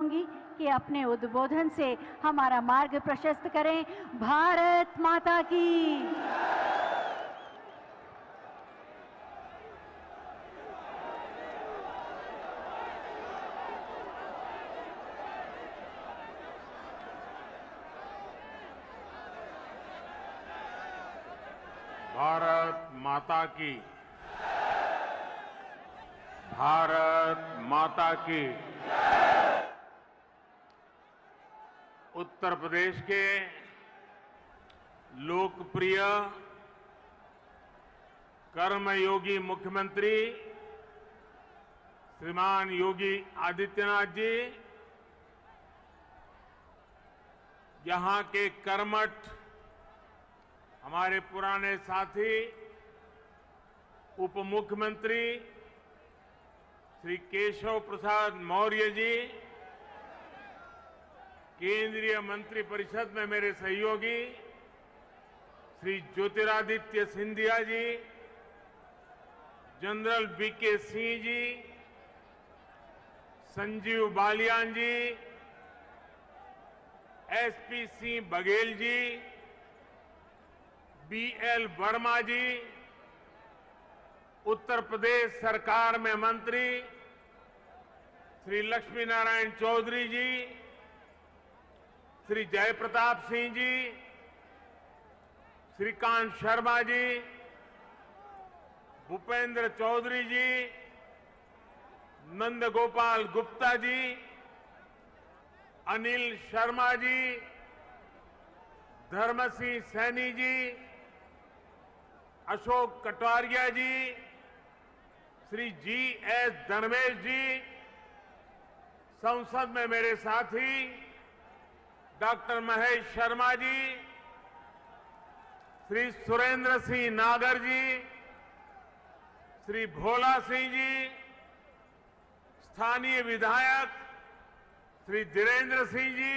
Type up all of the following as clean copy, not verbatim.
चाहूंगी कि अपने उद्बोधन से हमारा मार्ग प्रशस्त करें। भारत माता की। भारत माता की। भारत माता की। उत्तर प्रदेश के लोकप्रिय कर्मयोगी मुख्यमंत्री श्रीमान योगी आदित्यनाथ जी, यहां के कर्मठ हमारे पुराने साथी उप मुख्यमंत्री श्री केशव प्रसाद मौर्य जी, केंद्रीय मंत्रिपरिषद में मेरे सहयोगी श्री ज्योतिरादित्य सिंधिया जी, जनरल वीके सिंह जी, संजीव बालियान जी, एसपी सिंह बघेल जी, बीएल वर्मा जी, उत्तर प्रदेश सरकार में मंत्री श्री लक्ष्मी नारायण चौधरी जी, श्री जयप्रताप सिंह जी, श्रीकांत शर्मा जी, भूपेंद्र चौधरी जी, नंदगोपाल गुप्ता जी, अनिल शर्मा जी, धर्मसिंह सैनी जी, अशोक कटारिया जी, श्री जी.एस. धर्मेश जी, संसद में मेरे साथी डॉक्टर महेश शर्मा जी, श्री सुरेंद्र सिंह नागर जी, श्री भोला सिंह जी, स्थानीय विधायक श्री धीरेन्द्र सिंह जी,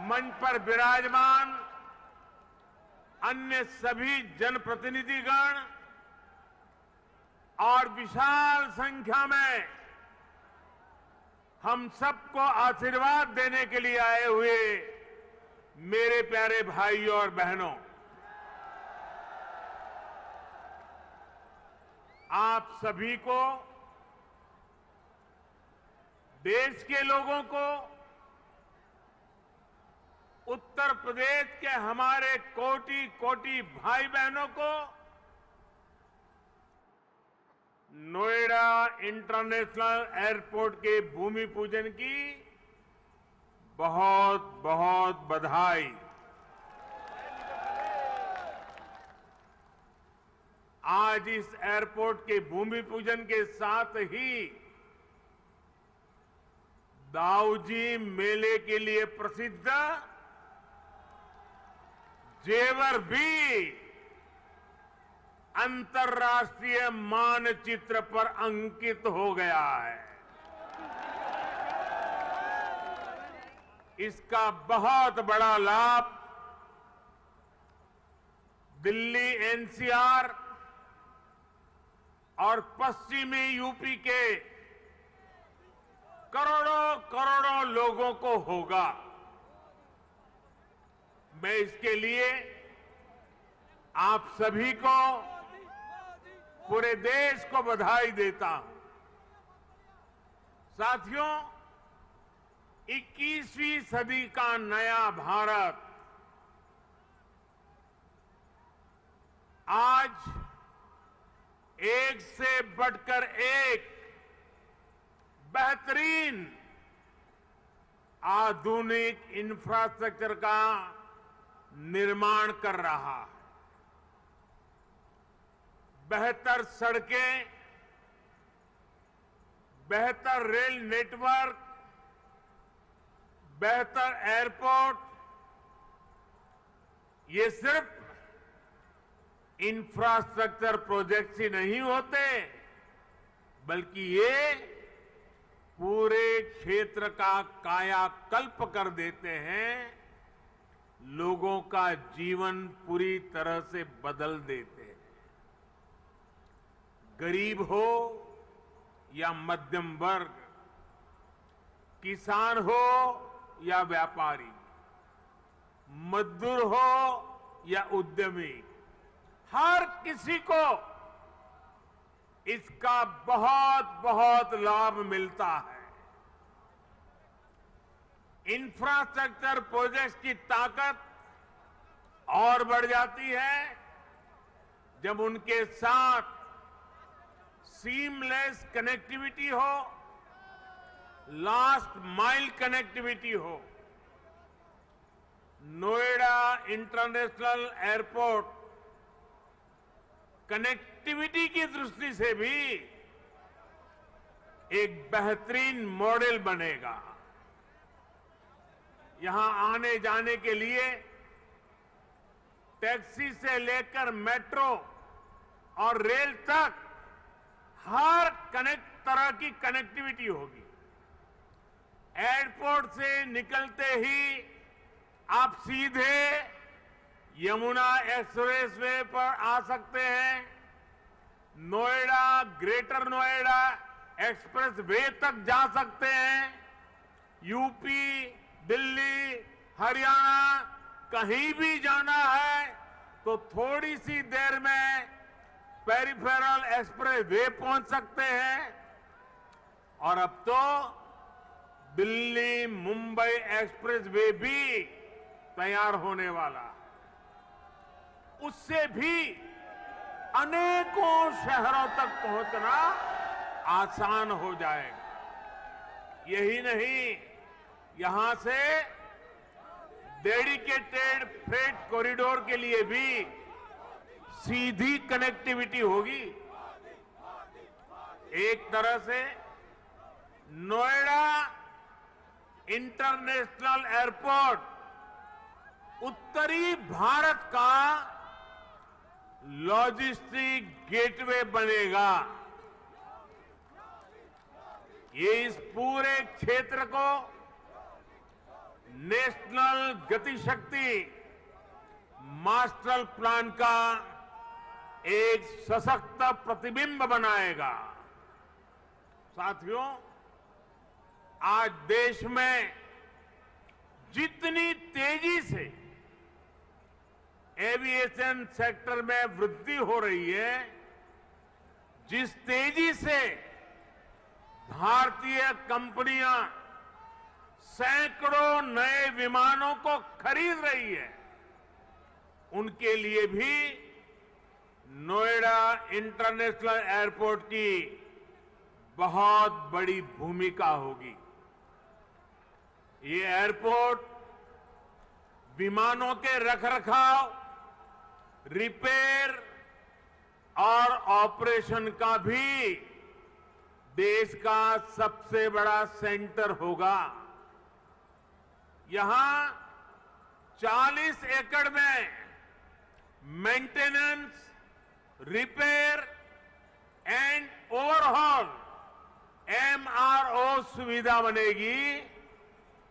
मंच पर विराजमान अन्य सभी जनप्रतिनिधिगण और विशाल संख्या में हम सबको आशीर्वाद देने के लिए आए हुए मेरे प्यारे भाइयों और बहनों, आप सभी को, देश के लोगों को, उत्तर प्रदेश के हमारे कोटि कोटि भाई बहनों को नोएडा इंटरनेशनल एयरपोर्ट के भूमि पूजन की बहुत बहुत बधाई। आज इस एयरपोर्ट के भूमि पूजन के साथ ही दाऊजी मेले के लिए प्रसिद्ध जेवर भी अंतर्राष्ट्रीय मानचित्र पर अंकित हो गया है। इसका बहुत बड़ा लाभ दिल्ली एनसीआर और पश्चिमी यूपी के करोड़ों करोड़ों लोगों को होगा। मैं इसके लिए आप सभी को, पूरे देश को बधाई देता हूं। साथियों, 21वीं सदी का नया भारत आज एक से बढ़कर एक बेहतरीन आधुनिक इंफ्रास्ट्रक्चर का निर्माण कर रहा है। बेहतर सड़कें, बेहतर रेल नेटवर्क, बेहतर एयरपोर्ट, ये सिर्फ इंफ्रास्ट्रक्चर प्रोजेक्ट्स ही नहीं होते, बल्कि ये पूरे क्षेत्र का कायाकल्प कर देते हैं, लोगों का जीवन पूरी तरह से बदल देते हैं। गरीब हो या मध्यम वर्ग, किसान हो या व्यापारी, मजदूर हो या उद्यमी, हर किसी को इसका बहुत बहुत लाभ मिलता है। इंफ्रास्ट्रक्चर प्रोजेक्ट्स की ताकत और बढ़ जाती है जब उनके साथ सीमलेस कनेक्टिविटी हो, लास्ट माइल कनेक्टिविटी हो। नोएडा इंटरनेशनल एयरपोर्ट कनेक्टिविटी की दृष्टि से भी एक बेहतरीन मॉडल बनेगा। यहां आने जाने के लिए टैक्सी से लेकर मेट्रो और रेल तक हर तरह की कनेक्टिविटी होगी। एयरपोर्ट से निकलते ही आप सीधे यमुना एक्सप्रेस वे पर आ सकते हैं। Noida, greater Noida express way तक जा सकते हैं। यूपी, दिल्ली, हरियाणा कहीं भी जाना है तो थोड़ी सी देर में पेरिफेरल एक्सप्रेस वे पहुंच सकते हैं। और अब तो दिल्ली मुंबई एक्सप्रेस वे भी तैयार होने वाला है। उससे भी अनेकों शहरों तक पहुंचना आसान हो जाएगा। यही नहीं, यहां से डेडिकेटेड फ्रेट कॉरिडोर के लिए भी सीधी कनेक्टिविटी होगी। एक तरह से नोएडा इंटरनेशनल एयरपोर्ट उत्तरी भारत का लॉजिस्टिक गेटवे बनेगा। ये इस पूरे क्षेत्र को नेशनल गतिशक्ति मास्टर प्लान का एक सशक्त प्रतिबिंब बनाएगा। साथियों, आज देश में जितनी तेजी से एविएशन सेक्टर में वृद्धि हो रही है, जिस तेजी से भारतीय कंपनियां सैकड़ों नए विमानों को खरीद रही है, उनके लिए भी नोएडा इंटरनेशनल एयरपोर्ट की बहुत बड़ी भूमिका होगी। ये एयरपोर्ट विमानों के रखरखाव, रिपेयर और ऑपरेशन का भी देश का सबसे बड़ा सेंटर होगा। यहां 40 एकड़ में maintenance, repair and overhaul MRO सुविधा बनेगी,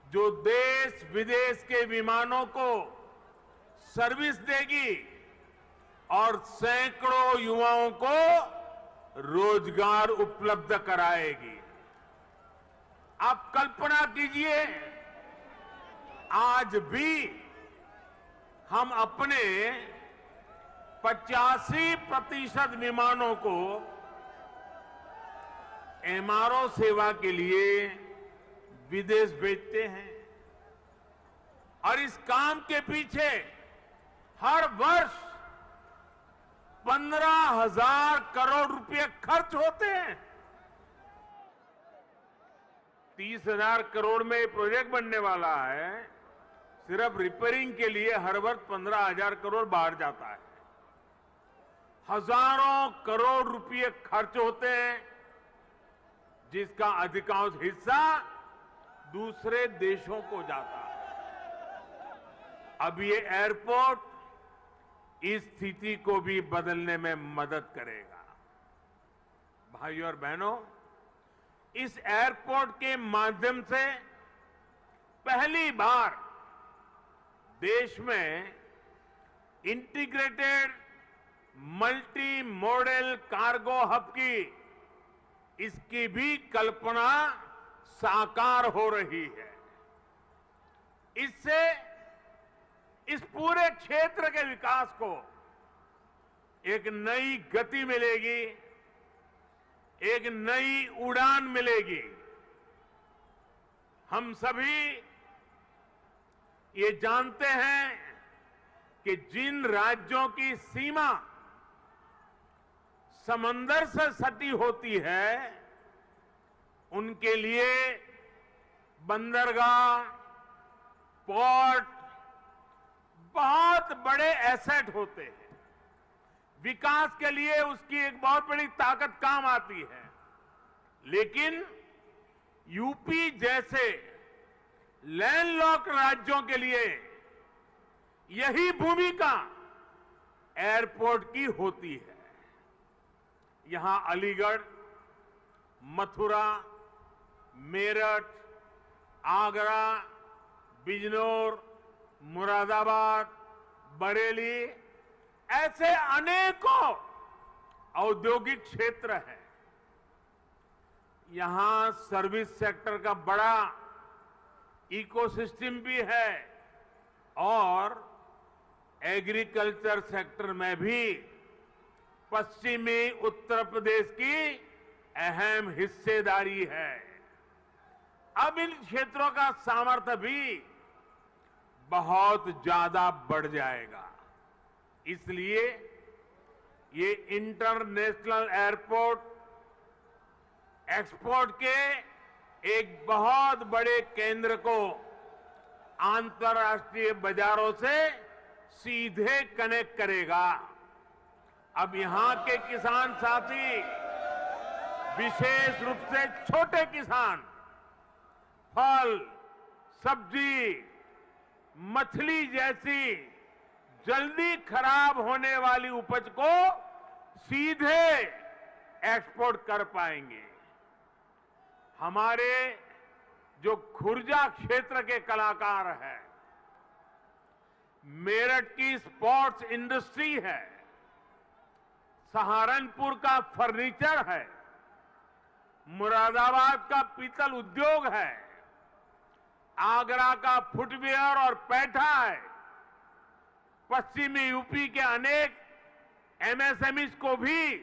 जो देश विदेश के विमानों को सर्विस देगी और सैकड़ों युवाओं को रोजगार उपलब्ध कराएगी। आप कल्पना कीजिए, आज भी हम अपने 85% विमानों को MRO सेवा के लिए विदेश भेजते हैं और इस काम के पीछे हर वर्ष 15,000 करोड़ रुपए खर्च होते हैं। 30,000 करोड़ में ये प्रोजेक्ट बनने वाला है। सिर्फ रिपेयरिंग के लिए हर वर्ष 15,000 करोड़ बाहर जाता है। हजारों करोड़ रुपए खर्च होते हैं, जिसका अधिकांश हिस्सा दूसरे देशों को जाता है। अब ये एयरपोर्ट इस स्थिति को भी बदलने में मदद करेगा। भाइयों और बहनों, इस एयरपोर्ट के माध्यम से पहली बार देश में integrated multi modal cargo hub की इसकी भी कल्पना साकार हो रही है। इससे इस पूरे क्षेत्र के विकास को एक नई गति मिलेगी, एक नई उड़ान मिलेगी। हम सभी ये जानते हैं कि जिन राज्यों की सीमा समंदर से सटी होती है, उनके लिए बंदरगाह, पोर्ट बहुत बड़े एसेट होते हैं। विकास के लिए उसकी एक बहुत बड़ी ताकत काम आती है। लेकिन यूपी जैसे लैंडलॉक्ड राज्यों के लिए यही भूमिका एयरपोर्ट की होती है। यहां अलीगढ़, मथुरा, मेरठ, आगरा, बिजनौर, मुरादाबाद, बरेली ऐसे अनेकों औद्योगिक क्षेत्र हैं। यहां सर्विस सेक्टर का बड़ा इकोसिस्टम भी है और एग्रीकल्चर सेक्टर में भी पश्चिमी उत्तर प्रदेश की अहम हिस्सेदारी है। अब इन क्षेत्रों का सामर्थ्य भी बहुत ज्यादा बढ़ जाएगा। इसलिए ये इंटरनेशनल एयरपोर्ट एक्सपोर्ट के एक बहुत बड़े केंद्र को अंतर्राष्ट्रीय बाजारों से सीधे कनेक्ट करेगा। अब यहां के किसान साथी, विशेष रूप से छोटे किसान, फल, सब्जी, मछली जैसी जल्दी खराब होने वाली उपज को सीधे एक्सपोर्ट कर पाएंगे। हमारे जो खुर्जा क्षेत्र के कलाकार हैं, मेरठ की स्पोर्ट्स इंडस्ट्री है, सहारनपुर का फर्नीचर है, मुरादाबाद का पीतल उद्योग है, आगरा का फुटवियर और पैठा है, पश्चिमी यूपी के अनेक एमएसएमईज को भी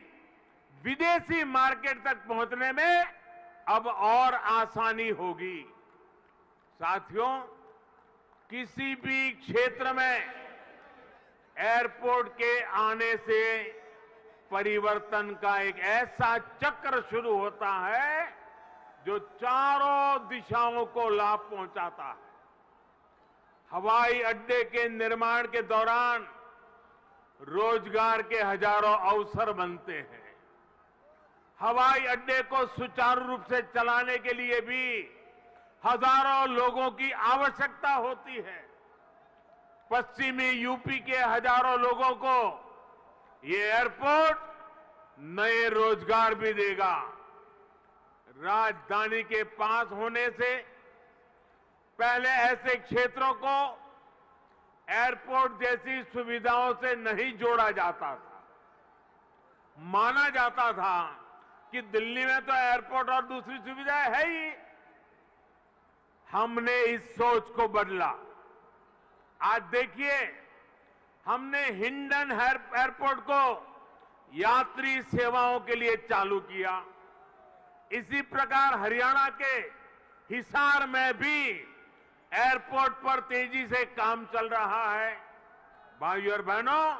विदेशी मार्केट तक पहुंचने में अब और आसानी होगी। साथियों, किसी भी क्षेत्र में एयरपोर्ट के आने से परिवर्तन का एक ऐसा चक्र शुरू होता है जो चारों दिशाओं को लाभ पहुंचाता है। हवाई अड्डे के निर्माण के दौरान रोजगार के हजारों अवसर बनते हैं। हवाई अड्डे को सुचारू रूप से चलाने के लिए भी हजारों लोगों की आवश्यकता होती है। पश्चिमी यूपी के हजारों लोगों को ये एयरपोर्ट नए रोजगार भी देगा। राजधानी के पास होने से पहले ऐसे क्षेत्रों को एयरपोर्ट जैसी सुविधाओं से नहीं जोड़ा जाता था। माना जाता था कि दिल्ली में तो एयरपोर्ट और दूसरी सुविधाएं है ही। हमने इस सोच को बदला। आज देखिए, हमने हिंडन एयरपोर्ट को यात्री सेवाओं के लिए चालू किया। इसी प्रकार हरियाणा के हिसार में भी एयरपोर्ट पर तेजी से काम चल रहा है। भाइयों और बहनों,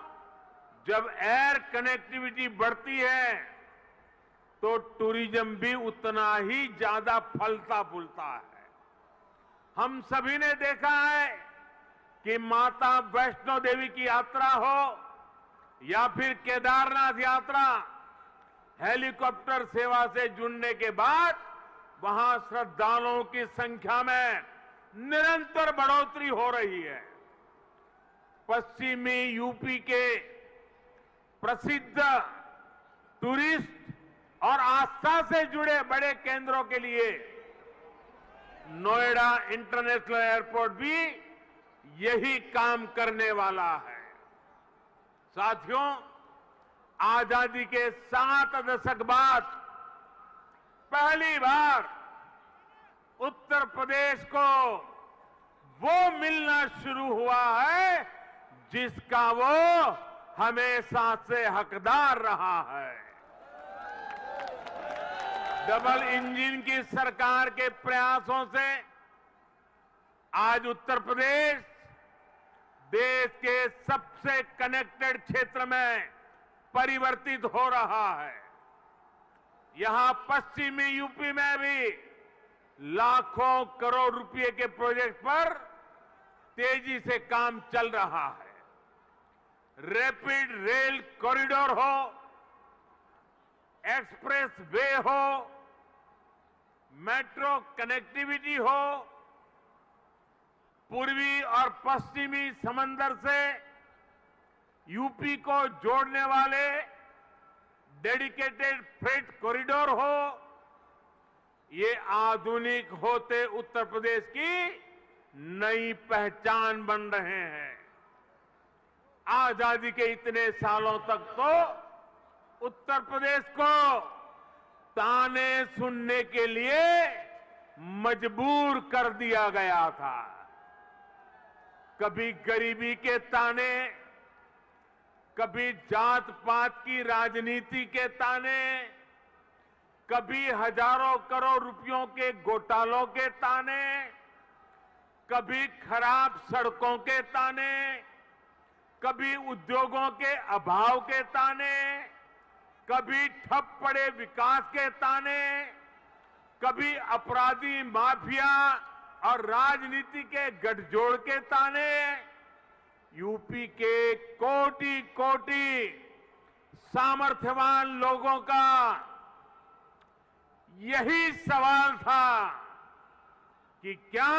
जब एयर कनेक्टिविटी बढ़ती है तो टूरिज्म भी उतना ही ज्यादा फलता फूलता है। हम सभी ने देखा है कि माता वैष्णो देवी की यात्रा हो या फिर केदारनाथ यात्रा, हेलीकॉप्टर सेवा से जुड़ने के बाद वहां श्रद्धालुओं की संख्या में निरंतर बढ़ोतरी हो रही है। पश्चिमी यूपी के प्रसिद्ध टूरिस्ट और आस्था से जुड़े बड़े केंद्रों के लिए नोएडा इंटरनेशनल एयरपोर्ट भी यही काम करने वाला है। साथियों, आजादी के 7 दशक बाद पहली बार उत्तर प्रदेश को वो मिलना शुरू हुआ है जिसका वो हमेशा से हकदार रहा है। डबल इंजन की सरकार के प्रयासों से आज उत्तर प्रदेश देश के सबसे कनेक्टेड क्षेत्र में परिवर्तित हो रहा है। यहां पश्चिमी यूपी में भी लाखों करोड़ रुपए के प्रोजेक्ट पर तेजी से काम चल रहा है। रैपिड रेल कॉरिडोर हो, एक्सप्रेस वे हो, मेट्रो कनेक्टिविटी हो, पूर्वी और पश्चिमी समंदर से यूपी को जोड़ने वाले डेडिकेटेड फ्रेट कॉरिडोर हो, ये आधुनिक होते उत्तर प्रदेश की नई पहचान बन रहे हैं। आजादी के इतने सालों तक तो उत्तर प्रदेश को ताने सुनने के लिए मजबूर कर दिया गया था। कभी गरीबी के ताने, कभी जात पात की राजनीति के ताने, कभी हजारों करोड़ रुपयों के घोटालों के ताने, कभी खराब सड़कों के ताने, कभी उद्योगों के अभाव के ताने, कभी ठप पड़े विकास के ताने, कभी अपराधी माफिया और राजनीति के गठजोड़ के ताने। यूपी के कोटि कोटि सामर्थ्यवान लोगों का यही सवाल था कि क्या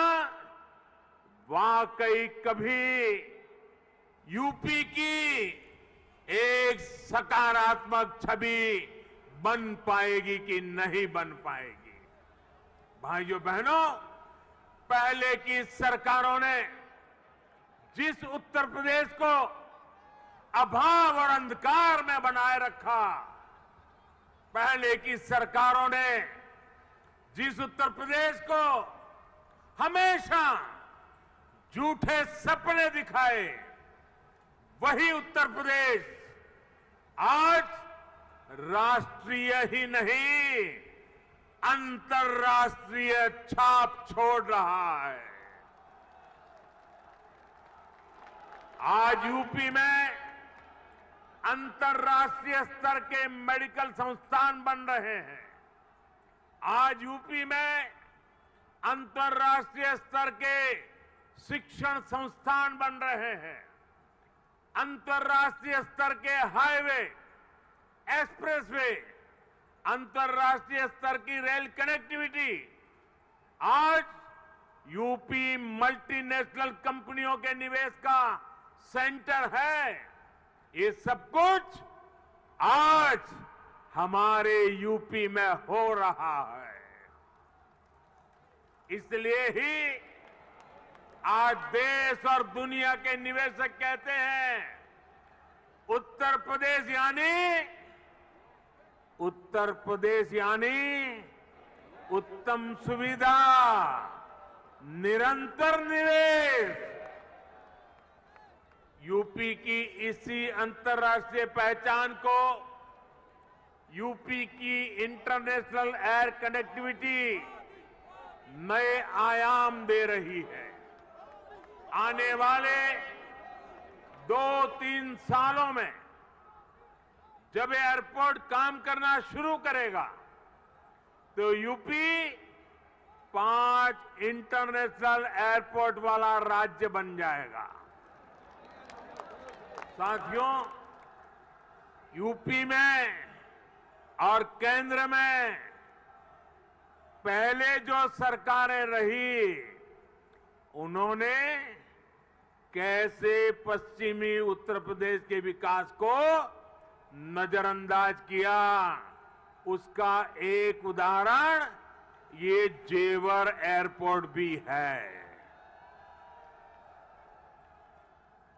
वाकई कभी यूपी की एक सकारात्मक छवि बन पाएगी कि नहीं बन पाएगी। भाइयों बहनों, पहले की सरकारों ने जिस उत्तर प्रदेश को अभाव और अंधकार में बनाए रखा, पहले की सरकारों ने जिस उत्तर प्रदेश को हमेशा झूठे सपने दिखाए, वही उत्तर प्रदेश आज राष्ट्रीय ही नहीं अंतर्राष्ट्रीय छाप छोड़ रहा है। आज यूपी में अंतर्राष्ट्रीय स्तर के मेडिकल संस्थान बन रहे हैं। आज यूपी में अंतर्राष्ट्रीय स्तर के शिक्षण संस्थान बन रहे हैं। अंतर्राष्ट्रीय स्तर के हाईवे, एक्सप्रेसवे, अंतर्राष्ट्रीय स्तर की रेल कनेक्टिविटी। आज यूपी मल्टीनेशनल कंपनियों के निवेश का सेंटर है। ये सब कुछ आज हमारे यूपी में हो रहा है। इसलिए ही आज देश और दुनिया के निवेशक कहते हैं, उत्तर प्रदेश यानी उत्तम सुविधा, निरंतर निवेश। यूपी की इसी अंतर्राष्ट्रीय पहचान को यूपी की इंटरनेशनल एयर कनेक्टिविटी नए आयाम दे रही है। आने वाले 2-3 सालों में जब एयरपोर्ट काम करना शुरू करेगा तो यूपी 5 इंटरनेशनल एयरपोर्ट वाला राज्य बन जाएगा। साथियों, यूपी में और केंद्र में पहले जो सरकारें रही, उन्होंने कैसे पश्चिमी उत्तर प्रदेश के विकास को नजरअंदाज किया, उसका एक उदाहरण ये जेवर एयरपोर्ट भी है।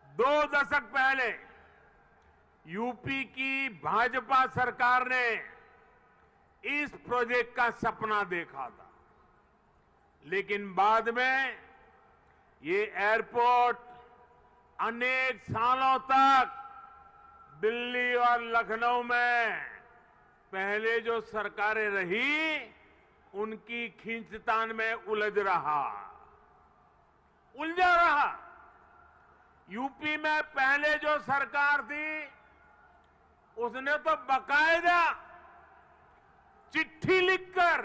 2 दशक पहले यूपी की भाजपा सरकार ने इस प्रोजेक्ट का सपना देखा था, लेकिन बाद में ये एयरपोर्ट अनेक सालों तक दिल्ली और लखनऊ में पहले जो सरकारें रही उनकी खींचतान में उलझा रहा। यूपी में पहले जो सरकार थी उसने तो बकायदा चिट्ठी लिखकर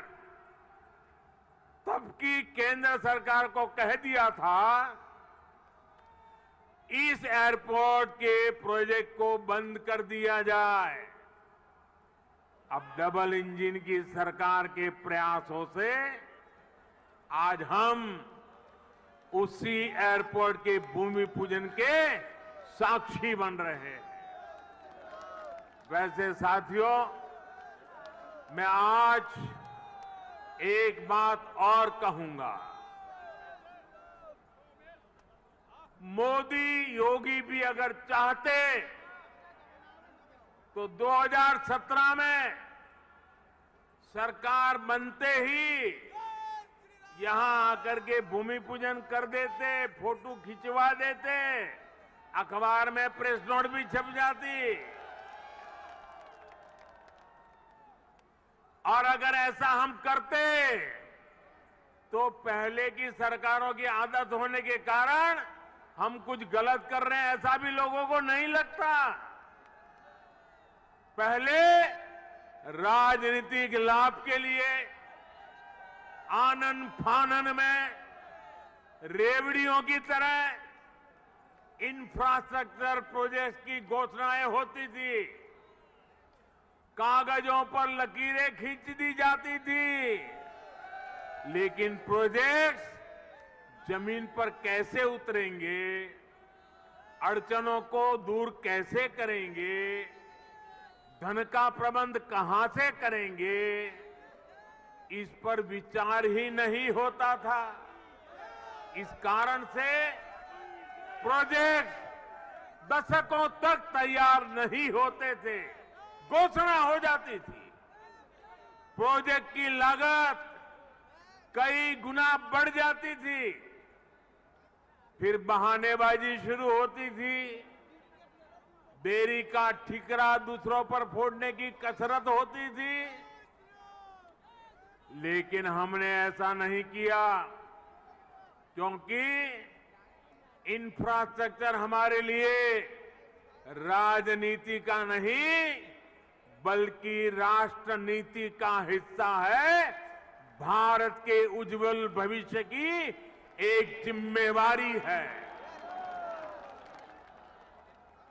तब की केंद्र सरकार को कह दिया था इस एयरपोर्ट के प्रोजेक्ट को बंद कर दिया जाए। अब डबल इंजन की सरकार के प्रयासों से आज हम उसी एयरपोर्ट के भूमि पूजन के साक्षी बन रहे हैं। वैसे साथियों, मैं आज एक बात और कहूंगा। मोदी योगी भी अगर चाहते तो 2017 में सरकार बनते ही यहां आकर के भूमि पूजन कर देते, फोटो खिंचवा देते, अखबार में प्रेस नोट भी छप जाती। और अगर ऐसा हम करते तो पहले की सरकारों की आदत होने के कारण हम कुछ गलत कर रहे हैं ऐसा भी लोगों को नहीं लगता। पहले राजनीतिक लाभ के लिए आनन फानन में रेवड़ियों की तरह इंफ्रास्ट्रक्चर प्रोजेक्ट की घोषणाएं होती थी, कागजों पर लकीरें खींच दी जाती थी, लेकिन प्रोजेक्ट्स जमीन पर कैसे उतरेंगे, अड़चनों को दूर कैसे करेंगे, धन का प्रबंध कहां से करेंगे, इस पर विचार ही नहीं होता था। इस कारण से प्रोजेक्ट दशकों तक तैयार नहीं होते थे, घोषणा हो जाती थी। प्रोजेक्ट की लागत कई गुना बढ़ जाती थी, फिर बहानेबाजी शुरू होती थी, देरी का ठिकरा दूसरों पर फोड़ने की कसरत होती थी। लेकिन हमने ऐसा नहीं किया, क्योंकि इंफ्रास्ट्रक्चर हमारे लिए राजनीति का नहीं बल्कि राष्ट्र नीति का हिस्सा है। भारत के उज्जवल भविष्य की एक जिम्मेवारी है।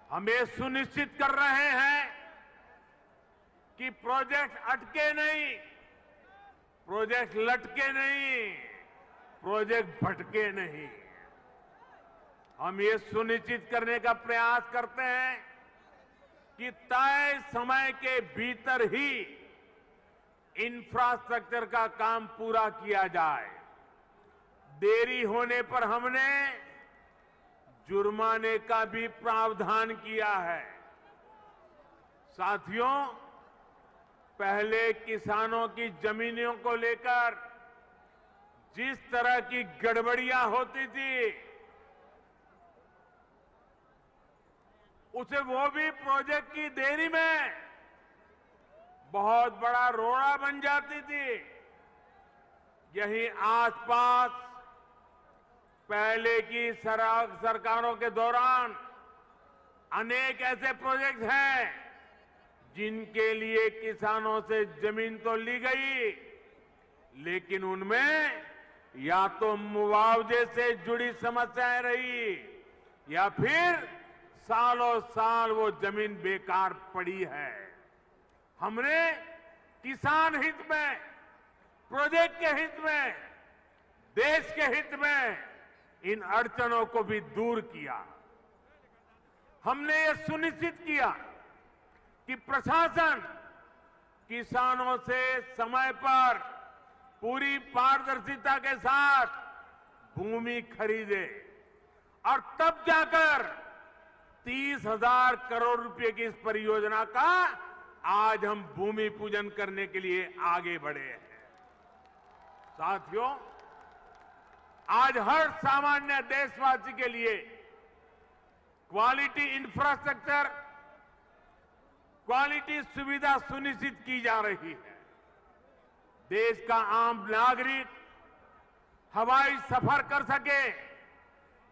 हम ये सुनिश्चित कर रहे हैं कि प्रोजेक्ट अटके नहीं, प्रोजेक्ट लटके नहीं, प्रोजेक्ट भटके नहीं। हम ये सुनिश्चित करने का प्रयास करते हैं कि तय समय के भीतर ही इंफ्रास्ट्रक्चर का काम पूरा किया जाए। देरी होने पर हमने जुर्माने का भी प्रावधान किया है। साथियों, पहले किसानों की जमीनों को लेकर जिस तरह की गड़बड़ियां होती थी, उसे वो भी प्रोजेक्ट की देरी में बहुत बड़ा रोड़ा बन जाती थी। यही आसपास पहले की सरकारों के दौरान अनेक ऐसे प्रोजेक्ट हैं जिनके लिए किसानों से जमीन तो ली गई, लेकिन उनमें या तो मुआवजे से जुड़ी समस्याएं रही या फिर सालों साल वो जमीन बेकार पड़ी है। हमने किसान हित में, प्रोजेक्ट के हित में, देश के हित में इन अड़चनों को भी दूर किया। हमने ये सुनिश्चित किया कि प्रशासन किसानों से समय पर पूरी पारदर्शिता के साथ भूमि खरीदे और तब जाकर 30,000 करोड़ रुपए की इस परियोजना का आज हम भूमि पूजन करने के लिए आगे बढ़े हैं। साथियों, आज हर सामान्य देशवासी के लिए क्वालिटी इंफ्रास्ट्रक्चर, क्वालिटी सुविधा सुनिश्चित की जा रही है। देश का आम नागरिक हवाई सफर कर सके,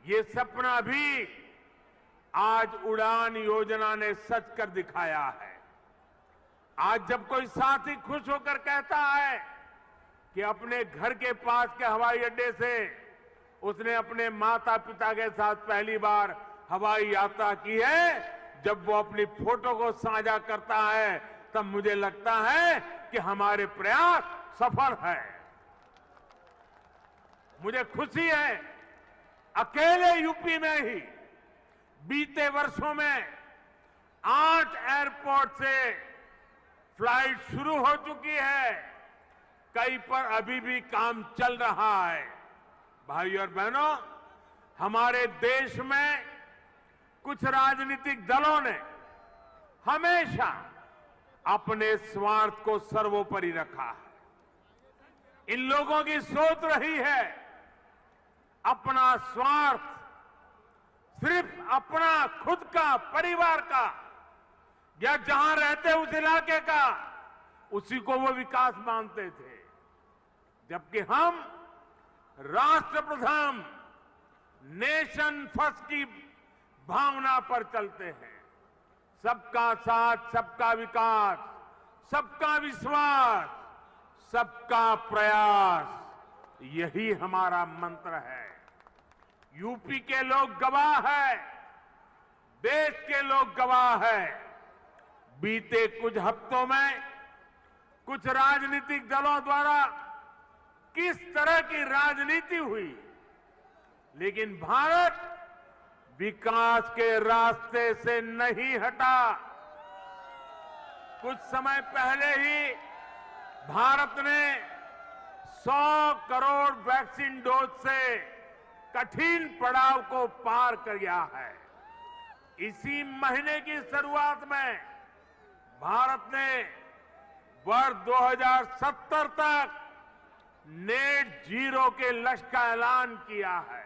ये सपना भी आज उड़ान योजना ने सच कर दिखाया है। आज जब कोई साथी खुश होकर कहता है कि अपने घर के पास के हवाई अड्डे से उसने अपने माता पिता के साथ पहली बार हवाई यात्रा की है, जब वो अपनी फोटो को साझा करता है, तब मुझे लगता है कि हमारे प्रयास सफल है। मुझे खुशी है, अकेले यूपी में ही बीते वर्षों में 8 एयरपोर्ट से फ्लाइट शुरू हो चुकी है, कई पर अभी भी काम चल रहा है। भाई और बहनों, हमारे देश में कुछ राजनीतिक दलों ने हमेशा अपने स्वार्थ को सर्वोपरि रखा है। इन लोगों की सोच रही है अपना स्वार्थ, सिर्फ अपना खुद का, परिवार का, या जहां रहते उस इलाके का, उसी को वो विकास मानते थे। जबकि हम राष्ट्र प्रथम, नेशन फर्स्ट की भावना पर चलते हैं। सबका साथ, सबका विकास, सबका विश्वास, सबका प्रयास, यही हमारा मंत्र है। यूपी के लोग गवाह है, देश के लोग गवाह है। बीते कुछ हफ्तों में कुछ राजनीतिक दलों द्वारा किस तरह की राजनीति हुई, लेकिन भारत विकास के रास्ते से नहीं हटा। कुछ समय पहले ही भारत ने 100 करोड़ वैक्सीन डोज से कठिन पड़ाव को पार कर गया है। इसी महीने की शुरुआत में भारत ने वर्ष 2070 तक नेट जीरो के लक्ष्य का ऐलान किया है।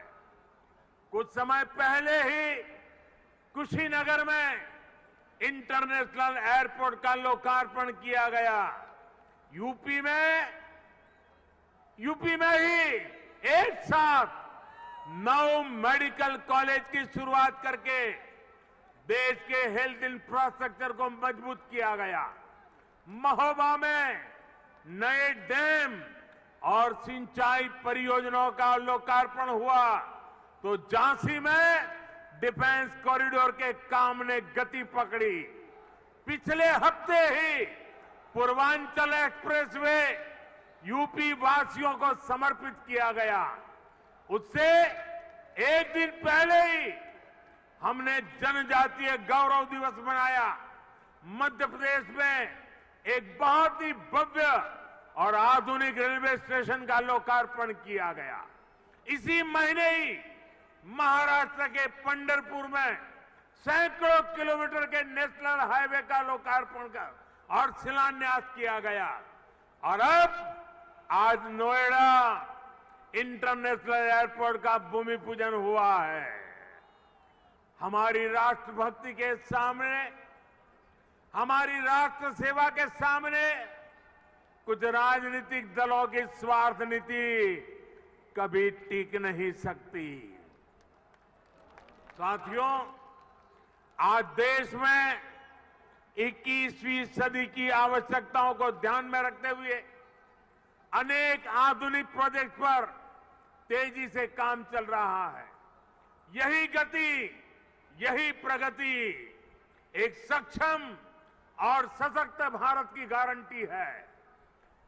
कुछ समय पहले ही कुशीनगर में इंटरनेशनल एयरपोर्ट का लोकार्पण किया गया। यूपी में ही एक साथ 9 मेडिकल कॉलेज की शुरुआत करके देश के हेल्थ इंफ्रास्ट्रक्चर को मजबूत किया गया। महोबा में नए डैम और सिंचाई परियोजनाओं का लोकार्पण हुआ, तो झांसी में डिफेंस कॉरिडोर के काम ने गति पकड़ी। पिछले हफ्ते ही पूर्वांचल एक्सप्रेसवे यूपी वासियों को समर्पित किया गया। उससे एक दिन पहले ही हमने जनजातीय गौरव दिवस मनाया। मध्य प्रदेश में एक बहुत ही भव्य और आधुनिक रेलवे स्टेशन का लोकार्पण किया गया। इसी महीने ही महाराष्ट्र के पंढरपुर में सैकड़ों किलोमीटर के नेशनल हाईवे का लोकार्पण और शिलान्यास किया गया। और अब आज नोएडा इंटरनेशनल एयरपोर्ट का भूमि पूजन हुआ है। हमारी राष्ट्रभक्ति के सामने, हमारी राष्ट्र सेवा के सामने कुछ राजनीतिक दलों की स्वार्थ नीति कभी टिक नहीं सकती। साथियों, आज देश में 21वीं सदी की आवश्यकताओं को ध्यान में रखते हुए अनेक आधुनिक प्रोजेक्ट पर तेजी से काम चल रहा है। यही गति, यही प्रगति एक सक्षम और सशक्त भारत की गारंटी है।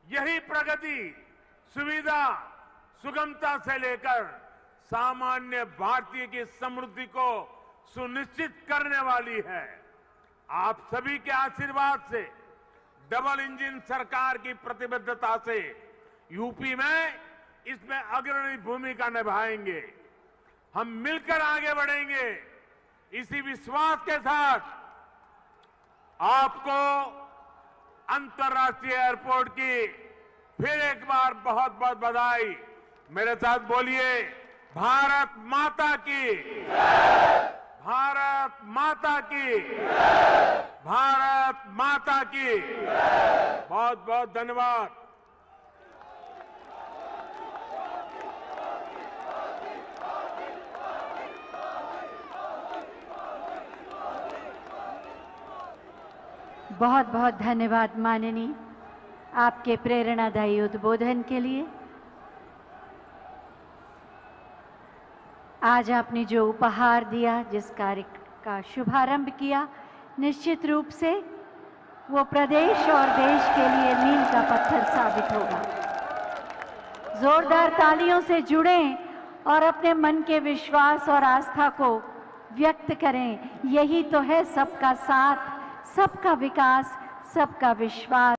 यही प्रगति सुविधा, सुगमता से लेकर सामान्य भारतीय की समृद्धि को सुनिश्चित करने वाली है। आप सभी के आशीर्वाद से, डबल इंजन सरकार की प्रतिबद्धता से यूपी में इसमें अग्रणी भूमिका निभाएंगे। हम मिलकर आगे बढ़ेंगे। इसी विश्वास के साथ आपको अंतर्राष्ट्रीय एयरपोर्ट की फिर एक बार बहुत बहुत बधाई मेरे साथ बोलिए, भारत माता की, भारत माता की, भारत माता की। बहुत बहुत धन्यवाद। बहुत बहुत धन्यवाद माननीय, आपके प्रेरणादायी उद्बोधन के लिए। आज आपने जो उपहार दिया, जिस कार्य का शुभारंभ किया, निश्चित रूप से वो प्रदेश और देश के लिए मील का पत्थर साबित होगा। जोरदार तालियों से जुड़ें और अपने मन के विश्वास और आस्था को व्यक्त करें। यही तो है सबका साथ, सबका विकास, सबका विश्वास।